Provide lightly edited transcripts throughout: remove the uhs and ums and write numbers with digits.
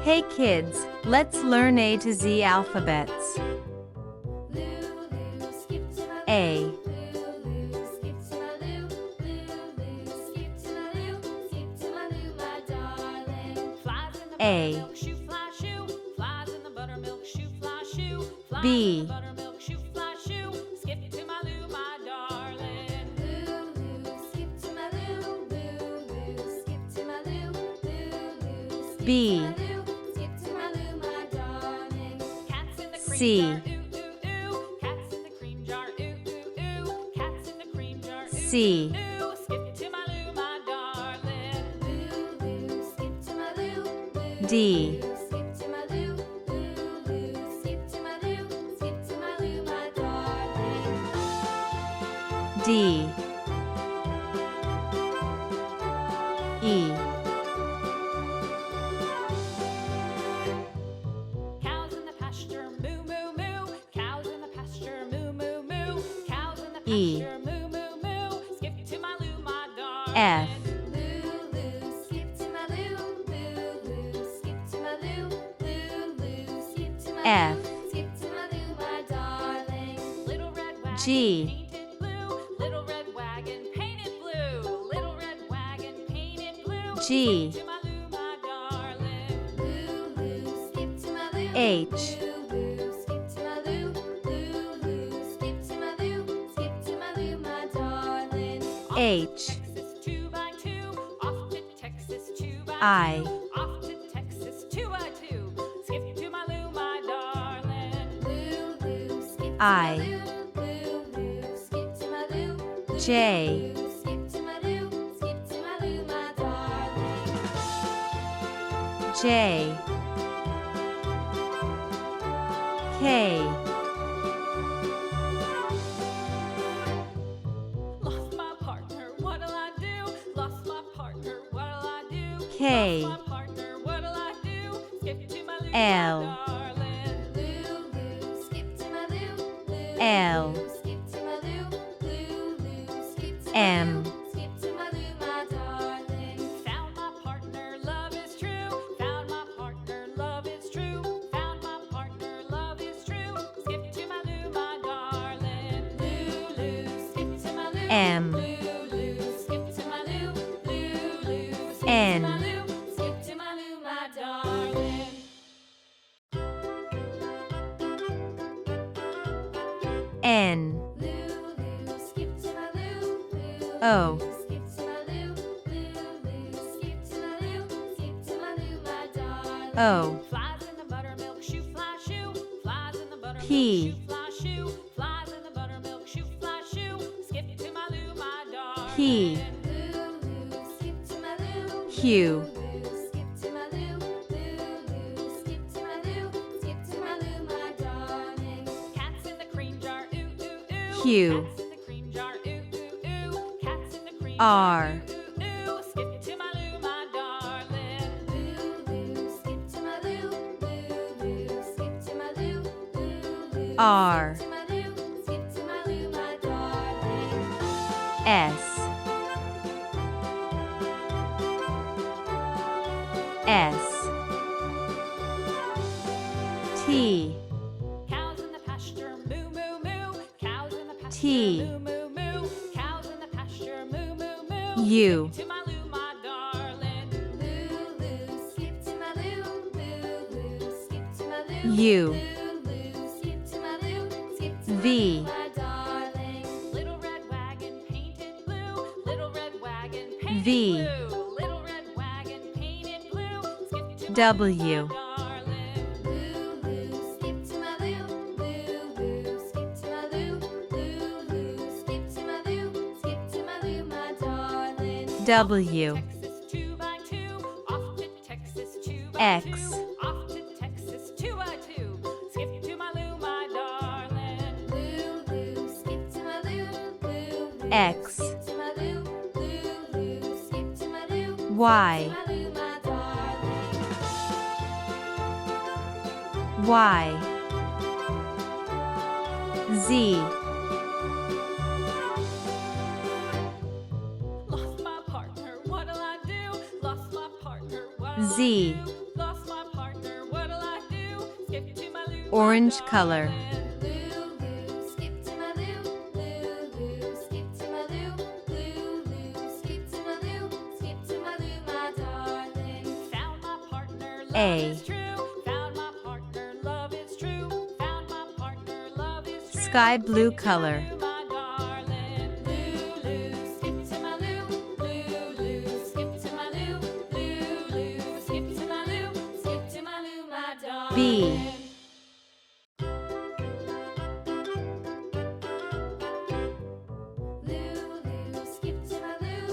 Hey kids, let's learn A to Z alphabets. A, A, B, B, C, C, D, D, E, Cows in the pasture, moo moo moo. Cows in the pasture, moo moo moo. Cows in the E, pasture, moo moo moo. Skip to my loo, my darling. F, Loo loo, skip to my loo. Loo loo, skip to my loo. Loo loo, skip to my F, loo. Skip to my loo, my darling. Little red wagon G, painted blue. Little red wagon painted blue. Little red wagon painted blue. G, Skip to my loo, my darling. Loo loo, skip to my loo. H, Loo loo, skip to my loo. Loo loo, skip to my loo. Skip to my loo, my darling. H, Texas 2x2, off to Texas 2x2. I, Off to Texas 2x2. Skip to my loo, my darling. Loo loo, skip to I, my loo. Loo loo, skip to my loo. J, Loo, skip to my loo. Skip to my loo, my darling. J, K, Lost my partner, what'll I do? Lost my partner, what'll I do? K, Lost my partner, what'll I do? Skip to my loo, L, my darling. Loo loo, skip to my loo. Loo L, loo, skip to my loo. Loo loo, skip to my M, loo. Skip to my loo, my darling. Found my partner, love is true. Found my partner, love is true. Found my partner, love is true. Skip to my loo, my darling. Loo loo, skip to my loo. M, Loo loo, skip to my loo. Loo loo, skip to N, my loo. Skip to my loo, my darling. N, Loo loo, skip to my loo. Loo O, skip to my loo. Loo loo, skip to my loo. Skip to my loo, my darling. O, Flies in the buttermilk shoe, fly shoe. Flies in the buttermilk P, shoe, fly shoe. Flies in the buttermilk shoe, fly shoe. Skip to my loo, my darling. P, Loo loo, skip to my loo. Q, Loo, skip to my loo. Loo loo, skip to my loo. Skip to my loo, my darling. Cats in the cream jar, ooh ooh ooh. Q, Cats in the cream jar, ooh ooh ooh. Cats in the cream R, jar, ooh ooh ooh. Skip to my loo, my darling. Loo loo, skip to my loo. Loo loo, skip to my loo. Loo loo, R, skip to my loo. Skip to my loo, my darling. S, S, T, Cows in the pasture, moo moo moo. Cows in the pasture, T, moo moo moo. Cows in the pasture, moo moo moo. U, Skip to my loo, my darling. Loo loo, skip to my loo. Loo loo, skip to my loo. U, Loo loo, skip to my loo. Skip to my V, loo, my darling. Little red wagon painted blue. Little red wagon painted V, blue. Little red wagon painted blue. Skip to my W, darling. Loo loo, skip to my loo. Loo loo, skip to my loo. Loo loo, skip to my loo. Skip to my loo, my darling. W, Texas 2x2, off to Texas 2x2. X, Off to Texas 2x2. Skip to my loo, my darling. Loo loo, skip to my loo. Loo loo, X, skip to my loo. Loo loo, skip to my loo. Y, Skip to my loo, my darling. Y, Z, Lost my partner, what'll I do? Lost my partner, what'll I Z, do? Lost my partner. skip to my Lou, my Orange color. darling. Lulu, skip to my Lou, Lulu, skip to my Lou, Lulu, skip to my Lou, skip to my Lou, my darling. Found my partner, love A. is true. Found my partner, love is true. Found my partner, love is true. Sky blue Skip to color. my Lou, my darling. Lulu, skip to my Lou, Lulu, skip to my Lou, Lulu, skip to my Lou, skip to my Lou, my darling. B. Lulu, skip to my Lou,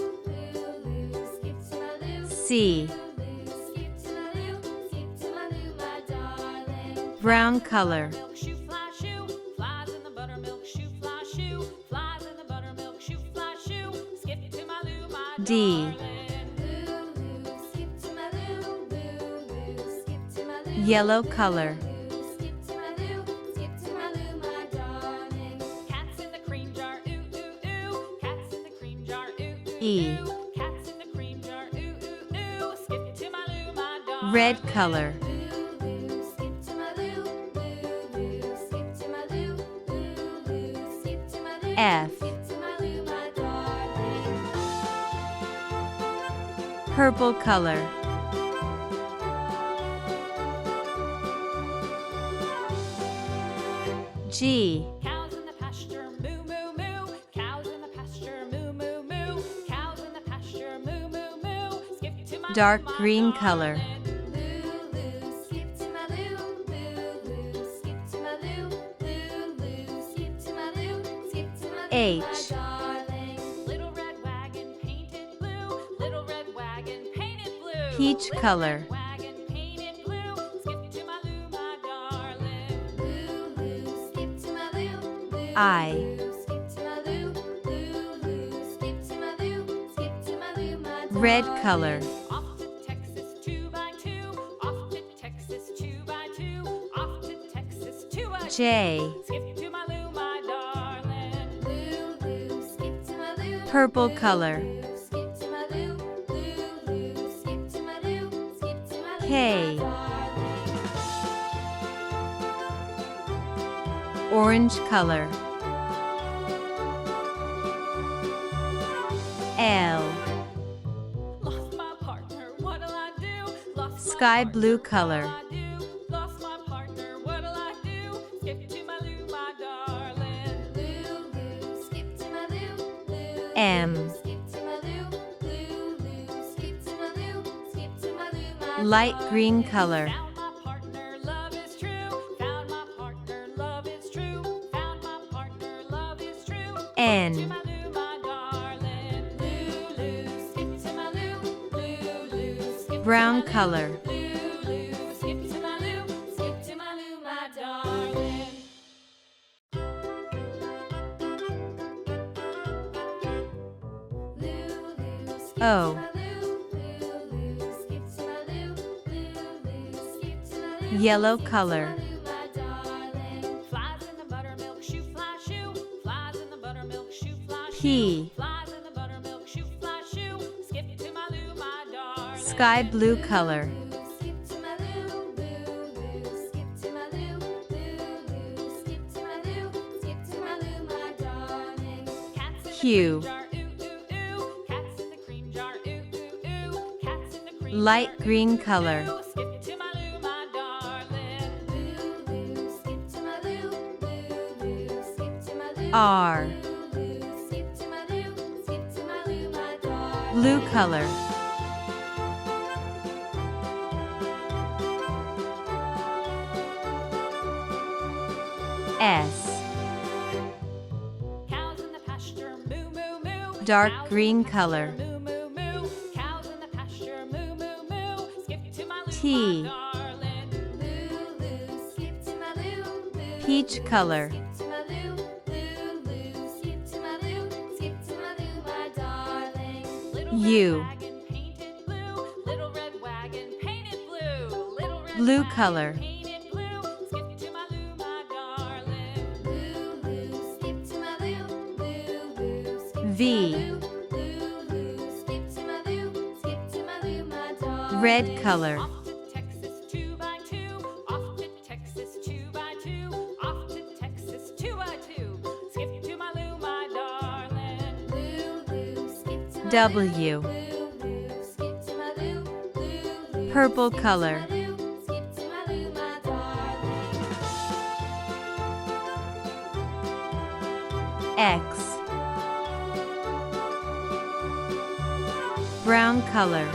Lulu, skip to my Lou. C. Lulu, skip to my Lou, skip to my Lou, my darling. Brown color. Buttermilk shoe fly shoe, flies in the buttermilk shoe fly shoe, flies in the buttermilk shoe fly shoe. Skip to my Lou, my D. darling. Lulu, skip to my Lou, Lulu, skip to my Lou. Yellow color. Lulu, skip to my Lou, skip to my Lou, my darling. Cats in the cream jar, ooh ooh ooh. Cats in the cream jar, ooh ooh E. ooh. Cats in the cream jar, ooh ooh ooh. Skip to my Lou, my darling. Red color. Lulu, skip to my Lou, Lulu, skip to my Lou, Lulu, skip to my Lou. F. Skip to my Lou, my darling. Purple color. G. Cows in the pasture, moo moo moo. Cows in the pasture, moo moo moo. Cows in the pasture, moo moo moo. Skip to my Dark Lou, my green color. darling. Lulu, skip to my Lou, Lulu, skip to my Lou, Lulu, skip to my Lou, skip to my Lou, H. my darling. Little red wagon painted blue, little red wagon painted blue. Peach Little color. red wagon painted blue. Skip to my Lou, my darling. Lulu, skip to my Lou, Lulu, I. skip to my Lou, Lulu, skip to my Lou, skip to my Lou, my Red darling. color. Off to Texas 2x2, off to Texas 2x2, off to Texas 2x2. J. Skip to my Lou, my darling. Lulu, skip to my Lou. Purple color. Lulu, skip to my Lou. Lulu, skip to my Lou. Skip to my Lou, K. my darling. Orange color. L. Lost my partner, what'll I do? Lost my Sky partner, blue what'll color. I do? Lost my partner, what'll I do? Skip to my Lou, my darling. Lulu, skip to my Lou, Lulu, M. skip to my Lou, Lulu, skip to my Lou, skip to my Lou, my Light darling. green color. Found my partner, love is true. Found my partner, love is true. Found my partner, love is true. N. Skip to my Lou, my darling. Lulu, skip to my Lou, Lulu, skip to Brown my Lou. color. Lulu, skip to my Lou, skip to my Lou, my darling. Lulu, skip O. to my Lou, Lulu, skip to my Lou, Lulu, skip to my Lou, Yellow skip to color. my Lou, my darling. Flies in the buttermilk shoe fly shoe, flies in the buttermilk shoe fly shoe. P. Flies in the buttermilk shoe fly shoe. Skip to my Lou, my darling. Sky blue color. Skip to my Lou, Lulu, skip to my Lou, Lulu, skip to my Lou, skip to my Lou, my darling. Cats in the Q. cream jar, ooh ooh ooh. Cats in the cream jar, ooh ooh ooh. Cats in the cream Light jar, green ooh, ooh, color. ooh. Skip to my Lou, my darling. Lulu, skip to my Lou, Lulu, skip to my Lou. R. Lulu, skip to my Lou, skip to my Lou, my darling. Blue color. S. Cows in the pasture, moo moo moo. Dark Cows in green the color. pasture, moo moo moo. Cows in the pasture, moo moo moo. Skip to my Lou, T. my darling. Lulu, skip to my Lou, Lulu. Peach color. Skip to my Lou, Lulu. Skip to my Lou, skip to my Lou, my darling. Little U. red wagon painted blue. Little red wagon painted blue. Little red Blue wagon color. painted blue. Skip to my Lou, my darling. Lulu, skip to my Lou, Lulu. Skip V. to my Lou, Lulu. Skip to my Lou, skip to my Lou, my darling. Red color. Off to Texas 2x2, off to Texas W. Lou, skip to my Lou, Lou, Lou, Purple skip to color. my Lou, skip to my Lou, my darling. X. Brown color.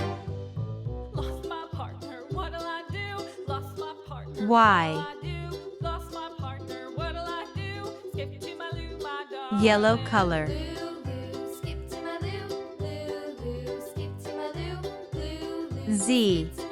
Lost my partner, what'll I do? Lost my partner, Y. what'll I do? Lost my partner, what'll I do? Skip to my Lou, my darling. Yellow color. Lou, Lou, skip to my Lou, Lou, Lou, skip to my Lou, Lou, Lou, Z. skip to